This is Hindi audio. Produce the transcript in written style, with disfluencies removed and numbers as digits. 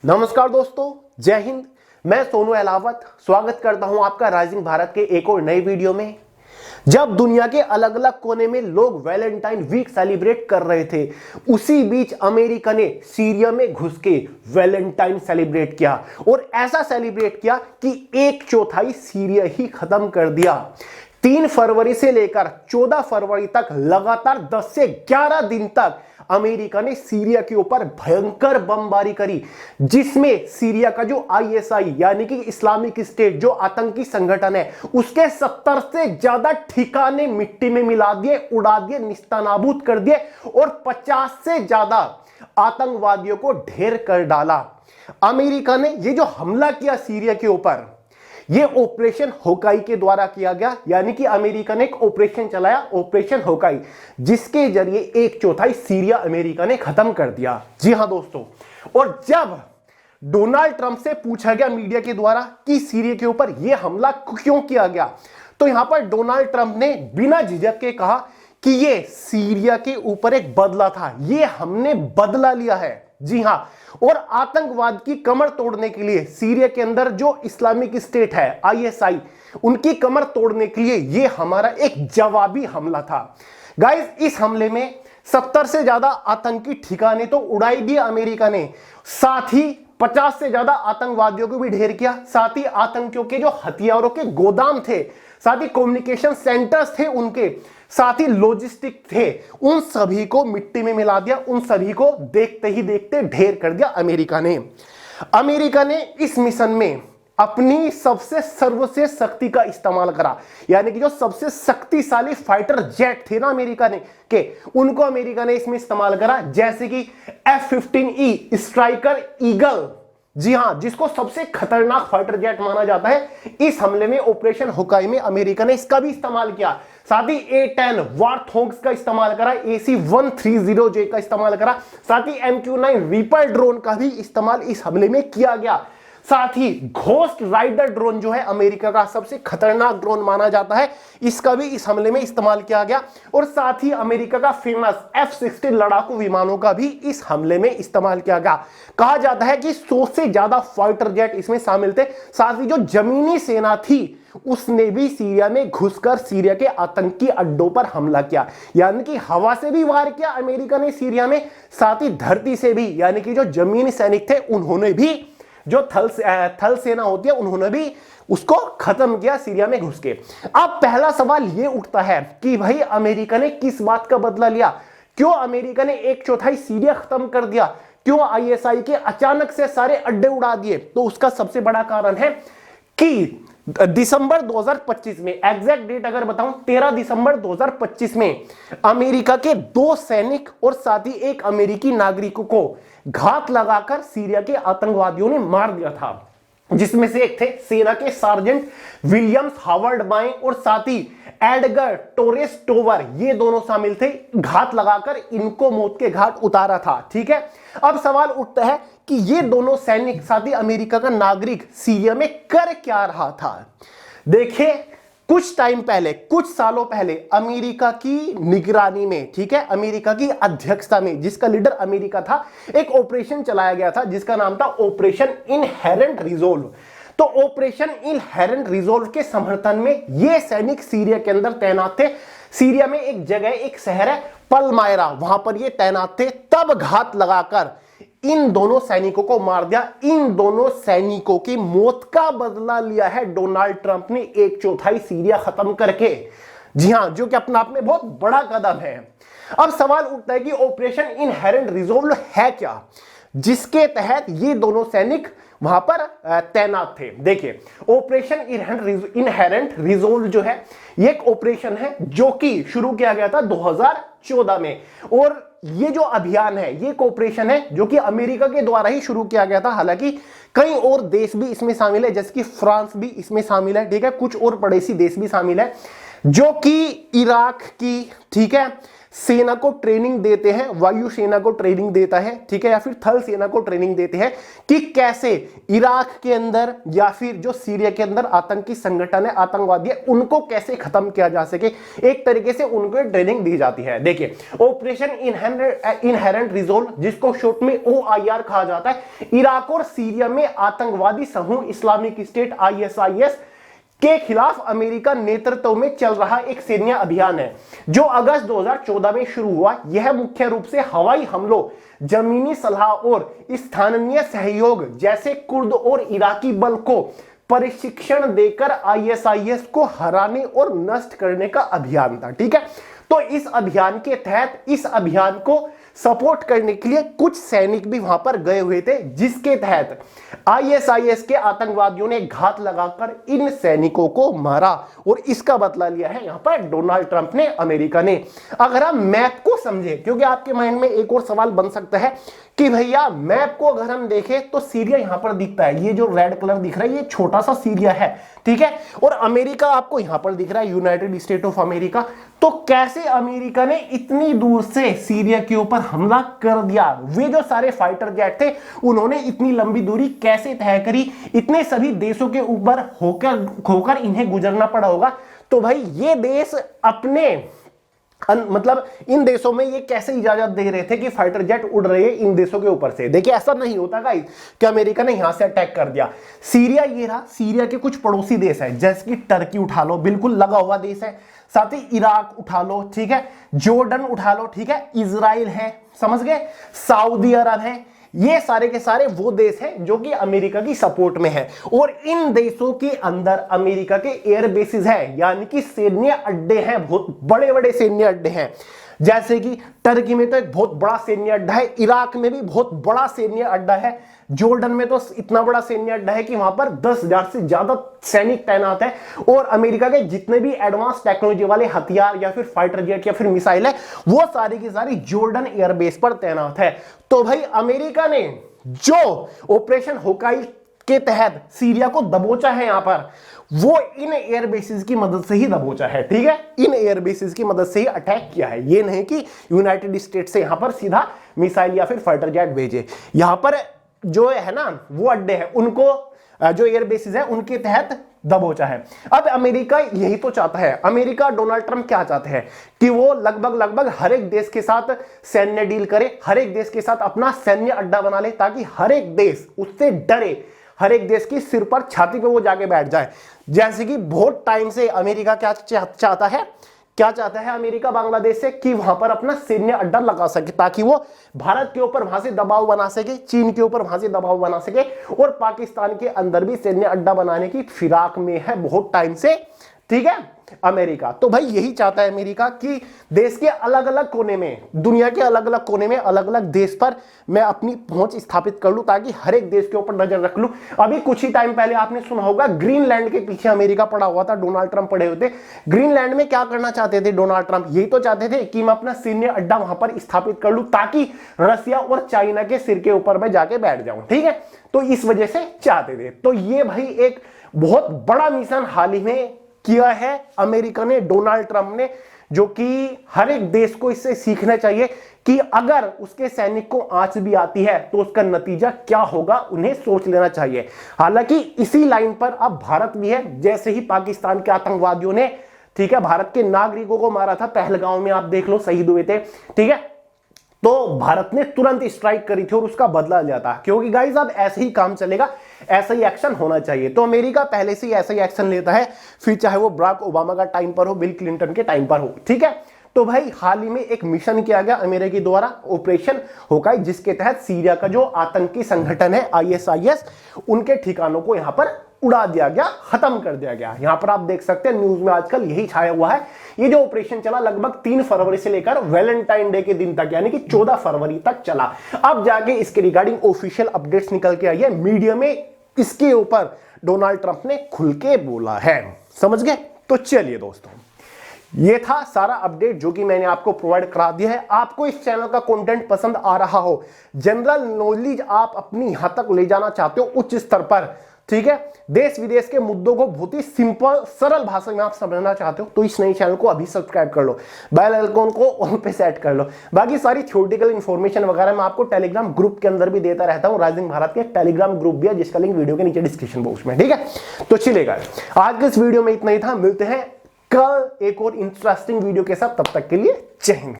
नमस्कार दोस्तों, जय हिंद। मैं सोनू अहलावत स्वागत करता हूं आपका राइजिंग भारत के एक और नई वीडियो में। जब दुनिया के अलग अलग कोने में लोग वैलेंटाइन वीक सेलिब्रेट कर रहे थे, उसी बीच अमेरिका ने सीरिया में घुस के वैलेंटाइन सेलिब्रेट किया और ऐसा सेलिब्रेट किया कि 1/4 सीरिया ही खत्म कर दिया। 3 फरवरी से लेकर 14 फरवरी तक लगातार 10 से 11 दिन तक अमेरिका ने सीरिया के ऊपर भयंकर बमबारी करी, जिसमें सीरिया का जो आईएसआई यानी कि इस्लामिक स्टेट जो आतंकी संगठन है, उसके 70 से ज्यादा ठिकाने मिट्टी में मिला दिए, उड़ा दिए, निस्तानाबूद कर दिए और 50 से ज्यादा आतंकवादियों को ढेर कर डाला। अमेरिका ने ये जो हमला किया सीरिया के ऊपर, ये ऑपरेशन होकाई के द्वारा किया गया, यानी कि अमेरिका ने एक ऑपरेशन चलाया, ऑपरेशन होकाई, जिसके जरिए 1/4 सीरिया अमेरिका ने खत्म कर दिया। जी हां दोस्तों, और जब डोनाल्ड ट्रंप से पूछा गया मीडिया के द्वारा कि सीरिया के ऊपर यह हमला क्यों किया गया, तो यहां पर डोनाल्ड ट्रंप ने बिना झिझक के कहा कि यह सीरिया के ऊपर एक बदला था, यह हमने बदला लिया है। जी हां, और आतंकवाद की कमर तोड़ने के लिए सीरिया के अंदर जो इस्लामिक स्टेट है आईएसआई, उनकी कमर तोड़ने के लिए यह हमारा एक जवाबी हमला था। गाइस, इस हमले में 70 से ज्यादा आतंकी ठिकाने तो उड़ाई दिए अमेरिका ने, साथ ही 50 से ज्यादा आतंकवादियों को भी ढेर किया, साथ ही आतंकियों के जो हथियारों के गोदाम थे, साथ ही कम्युनिकेशन सेंटर्स थे उनके, साथ ही लॉजिस्टिक थे, उन सभी को मिट्टी में मिला दिया, उन सभी को देखते ही देखते ढेर कर दिया अमेरिका ने। अमेरिका ने इस मिशन में अपनी सबसे सर्वश्रेष्ठ शक्ति का इस्तेमाल करा, यानी कि जो सबसे शक्तिशाली फाइटर जेट थे ना अमेरिका ने के, उनको अमेरिका ने इसमें इस्तेमाल करा, जैसे कि F-15E स्ट्राइकर ईगल। जी हां, जिसको सबसे खतरनाक फाइटर जेट माना जाता है। इस हमले में ऑपरेशन होकाई में अमेरिका ने इसका भी इस्तेमाल किया, साथ ही A-10 वार्थोग्स का इस्तेमाल करा, AC-130J का इस्तेमाल करा, साथ ही MQ-9 रीपर ड्रोन का भी इस्तेमाल इस हमले में किया गया। साथ ही घोस्ट राइडर ड्रोन जो है अमेरिका का सबसे खतरनाक ड्रोन माना जाता है, इसका भी इस हमले में इस्तेमाल किया गया। और साथ ही अमेरिका का फेमस F-16 लड़ाकू विमानों का भी इस हमले में इस्तेमाल किया गया। कहा जाता है कि 100 से ज्यादा फाइटर जेट इसमें शामिल थे। साथ ही जो जमीनी सेना थी, उसने भी सीरिया में घुसकर सीरिया के आतंकी अड्डों पर हमला किया, यानी कि हवा से भी वार किया अमेरिका ने सीरिया में, साथ ही धरती से भी, यानी कि जो जमीनी सैनिक थे उन्होंने भी, जो थल सेना होती है, उन्होंने भी उसको खत्म किया सीरिया में घुस के। अब पहला सवाल यह उठता है कि भाई अमेरिका ने किस बात का बदला लिया, क्यों अमेरिका ने 1/4 सीरिया खत्म कर दिया, क्यों आईएसआई के अचानक से सारे अड्डे उड़ा दिए? तो उसका सबसे बड़ा कारण है कि दिसंबर 2025 में, एग्जैक्ट डेट अगर बताऊं 13 दिसंबर 2025 में अमेरिका के 2 सैनिक और साथ ही 1 अमेरिकी नागरिक को घात लगाकर सीरिया के आतंकवादियों ने मार दिया था, जिसमें से एक थे सेना के सार्जेंट विलियम्स हावर्ड बाय और साथ ही एडगर टोरेस टोवर, ये दोनों शामिल थे। घात लगाकर इनको मौत के घाट उतारा था। ठीक है, अब सवाल उठता है कि ये दोनों सैनिक साथ ही अमेरिका का नागरिक सीरिया में कर क्या रहा था? देखिए, कुछ टाइम पहले, कुछ सालों पहले अमेरिका की निगरानी में, ठीक है, अमेरिका की अध्यक्षता में, जिसका लीडर अमेरिका था, एक ऑपरेशन चलाया गया था जिसका नाम था ऑपरेशन इनहेरेंट रिजोल्व। तो ऑपरेशन इनहेरेंट रिजोल्व के समर्थन में ये सैनिक सीरिया के अंदर तैनात थे। सीरिया में एक जगह, एक शहर है पलमायरा, वहां पर ये तैनात थे। तब घात लगाकर इन दोनों सैनिकों को मार दिया। इन दोनों सैनिकों की मौत का बदला लिया है डोनाल्ड ट्रंप ने 1/4 सीरिया खत्म करके। जी हां, जो कि अपने आप में बहुत बड़ा कदम है। अब सवाल उठता है कि ऑपरेशन इनहेरेंट रिजोल्व है क्या, जिसके तहत ये दोनों सैनिक वहां पर तैनात थे। देखिए, ऑपरेशन इनहेरेंट रिजोल्व जो है, ये एक ऑपरेशन है जो कि शुरू किया गया था 2014 में। और ये जो अभियान है, ये एक ऑपरेशन है जो कि अमेरिका के द्वारा ही शुरू किया गया था। हालांकि कई और देश भी इसमें शामिल है, जैसे कि फ्रांस भी इसमें शामिल है, ठीक है, कुछ और पड़ोसी देश भी शामिल है, जो कि इराक की, ठीक है, सेना को ट्रेनिंग देते हैं, वायु सेना को ट्रेनिंग देता है, ठीक है, या फिर थल सेना को ट्रेनिंग देते हैं कि कैसे इराक के अंदर या फिर जो सीरिया के अंदर आतंकी संगठन है, आतंकवादी है, उनको कैसे खत्म किया जा सके, एक तरीके से उनको ट्रेनिंग दी जाती है। देखिए, ऑपरेशन इनहेरेंट रिजोल्व, जिसको शॉर्ट में OIR कहा जाता है, इराक और सीरिया में आतंकवादी समूह इस्लामिक स्टेट ISIS के खिलाफ अमेरिका नेतृत्व में चल रहा एक सैन्य अभियान है जो अगस्त 2014 में शुरू हुआ। यह मुख्य रूप से हवाई हमलों, जमीनी सलाह और स्थानीय सहयोग जैसे कुर्द और इराकी बल को प्रशिक्षण देकर ISIS को हराने और नष्ट करने का अभियान था। ठीक है, तो इस अभियान के तहत इस अभियान को सपोर्ट करने के लिए कुछ सैनिक भी वहां पर गए हुए थे, जिसके तहत ISIS के आतंकवादियों ने घात लगाकर इन सैनिकों को मारा और इसका बदला लिया है यहां पर डोनाल्ड ट्रंप ने, अमेरिका ने। अगर हम मैप को समझे, क्योंकि आपके माइंड में एक और सवाल बन सकता है कि भैया मैप को अगर हम देखें तो सीरिया यहां पर दिखता है, ये जो रेड कलर दिख रहा है ये छोटा सा सीरिया है, ठीक है, और अमेरिका आपको यहां पर दिख रहा है, यूनाइटेड स्टेट ऑफ अमेरिका। तो कैसे अमेरिका ने इतनी दूर से सीरिया के ऊपर हमला कर दिया? वे जो सारे फाइटर जेट थे उन्होंने इतनी लंबी दूरी कैसे तय करी? इतने सभी देशों के ऊपर होकर इन्हें गुजरना पड़ा होगा। तो भाई ये देश अपने मतलब इन देशों में ये कैसे इजाजत दे रहे थे कि फाइटर जेट उड़ रहे हैं इन देशों के ऊपर से? देखिए, ऐसा नहीं होता गाइस कि अमेरिका ने यहां से अटैक कर दिया। सीरिया ये रहा, सीरिया के कुछ पड़ोसी देश है, जैसे कि टर्की उठा लो, बिल्कुल लगा हुआ देश है, साथ ही इराक उठा लो, ठीक है, जॉर्डन उठा लो, ठीक है, इजराइल है, समझ गए, सऊदी अरब है, ये सारे के सारे वो देश हैं जो कि अमेरिका की सपोर्ट में है। और इन देशों के अंदर अमेरिका के एयर बेसिस है, यानी कि सैन्य अड्डे हैं, बहुत बड़े बड़े सैन्य अड्डे हैं। जैसे कि टर्की में तो एक बहुत बड़ा सैन्य अड्डा है, इराक में भी बहुत बड़ा सैन्य अड्डा है, जॉर्डन में तो इतना बड़ा सैन्य अड्डा है कि वहां पर 10,000 से ज्यादा सैनिक तैनात है। और अमेरिका के जितने भी एडवांस टेक्नोलॉजी वाले हथियार या फिर फाइटर जेट या फिर मिसाइल है, वो सारी की सारी जॉर्डन एयरबेस पर तैनात है। तो भाई अमेरिका ने जो ऑपरेशन होकाई के तहत सीरिया को दबोचा है यहां पर, वो इन एयर बेसिस की मदद से ही दबोचा है, ठीक है, इन एयर बेसिस की मदद से ही अटैक किया है। ये नहीं कि यूनाइटेड स्टेट से यहां पर सीधा मिसाइल या फिर फाइटर जेट भेजे। यहां पर जो है ना वो अड्डे हैं, उनको जो एयर बेसिस है उनके तहत दबोचा है। अब अमेरिका यही तो चाहता है, अमेरिका डोनाल्ड ट्रंप क्या चाहते हैं कि वो लगभग हर एक देश के साथ सैन्य डील करे, हर एक देश के साथ अपना सैन्य अड्डा बना ले, ताकि हर एक देश उससे डरे, हर एक देश की सिर पर छाती पे वो जाके बैठ जाए। जैसे कि बहुत टाइम से अमेरिका क्या चाहता है अमेरिका बांग्लादेश से कि वहां पर अपना सैन्य अड्डा लगा सके, ताकि वो भारत के ऊपर वहां से दबाव बना सके, चीन के ऊपर वहां से दबाव बना सके, और पाकिस्तान के अंदर भी सैन्य अड्डा बनाने की फिराक में है बहुत टाइम से, ठीक है, अमेरिका। तो भाई यही चाहता है अमेरिका कि देश के अलग अलग कोने में, दुनिया के अलग अलग कोने में, अलग अलग देश पर मैं अपनी पहुंच स्थापित कर लूं, ताकि हर एक देश के ऊपर नजर रख लूं। अभी कुछ ही टाइम पहले आपने सुना होगा ग्रीनलैंड के पीछे अमेरिका पड़ा हुआ था, डोनाल्ड ट्रंप पड़े हुए थे। ग्रीनलैंड में क्या करना चाहते थे डोनाल्ड ट्रंप? यही तो चाहते थे कि मैं अपना सैन्य अड्डा वहां पर स्थापित कर लूं, ताकि रसिया और चाइना के सिर के ऊपर मैं जाके बैठ जाऊं, ठीक है, तो इस वजह से चाहते थे। तो ये भाई एक बहुत बड़ा मिशन हाल ही में किया है अमेरिका ने, डोनाल्ड ट्रंप ने, जो कि हर एक देश को इससे सीखना चाहिए कि अगर उसके सैनिक को आंच भी आती है तो उसका नतीजा क्या होगा, उन्हें सोच लेना चाहिए। हालांकि इसी लाइन पर अब भारत भी है। जैसे ही पाकिस्तान के आतंकवादियों ने, ठीक है, भारत के नागरिकों को मारा था पहलगांव में, आप देख लो, शहीद हुए थे, ठीक है, तो भारत ने तुरंत स्ट्राइक करी थी और उसका बदला लिया था, क्योंकि गाइस अब ऐसे ही काम चलेगा, ऐसा ही एक्शन होना चाहिए। तो अमेरिका पहले से ही ऐसा ही एक्शन लेता है, फिर चाहे वो बराक ओबामा का टाइम पर हो, बिल क्लिंटन के टाइम पर हो, ठीक है। तो भाई हाल ही में एक मिशन किया गया अमेरिका द्वारा, ऑपरेशन होकाई, जिसके तहत सीरिया का जो आतंकी संगठन है ISIS, उनके ठिकानों को यहां पर उड़ा दिया गया, खत्म कर दिया गया। यहां पर आप देख सकते हैं न्यूज में आजकल यही छाया हुआ है। ये जो ऑपरेशन चला लगभग 3 फरवरी से लेकर वैलेंटाइन डे के दिन तक, यानी कि 14 फरवरी तक चला। अब जाके इसके रिगार्डिंग ऑफिशियल अपडेट्स निकल के आई है मीडिया में, इसके ऊपर डोनाल्ड ट्रंप ने खुल के बोला है, समझ गए। तो चलिए दोस्तों, ये था सारा अपडेट जो कि मैंने आपको प्रोवाइड करा दिया है। आपको इस चैनल का कंटेंट पसंद आ रहा हो, जनरल नॉलेज आप अपनी यहां तक ले जाना चाहते हो उच्च स्तर पर, ठीक है, देश विदेश के मुद्दों को बहुत ही सिंपल सरल भाषा में आप समझना चाहते हो तो इस नई चैनल को अभी सब्सक्राइब कर लो, बेल आइकन को ऑल पे सेट कर लो। बाकी सारी थ्योरेटिकल इंफॉर्मेशन वगैरह मैं आपको टेलीग्राम ग्रुप के अंदर भी देता रहता हूं। राइजिंग भारत के टेलीग्राम ग्रुप भी है जिसका लिंक वीडियो के नीचे डिस्क्रिप्शन बॉक्स में, ठीक है। तो चलेगा, आज के इस वीडियो में इतना ही था, मिलते हैं कल एक और इंटरेस्टिंग वीडियो के साथ, तब तक के लिए जय हिंद।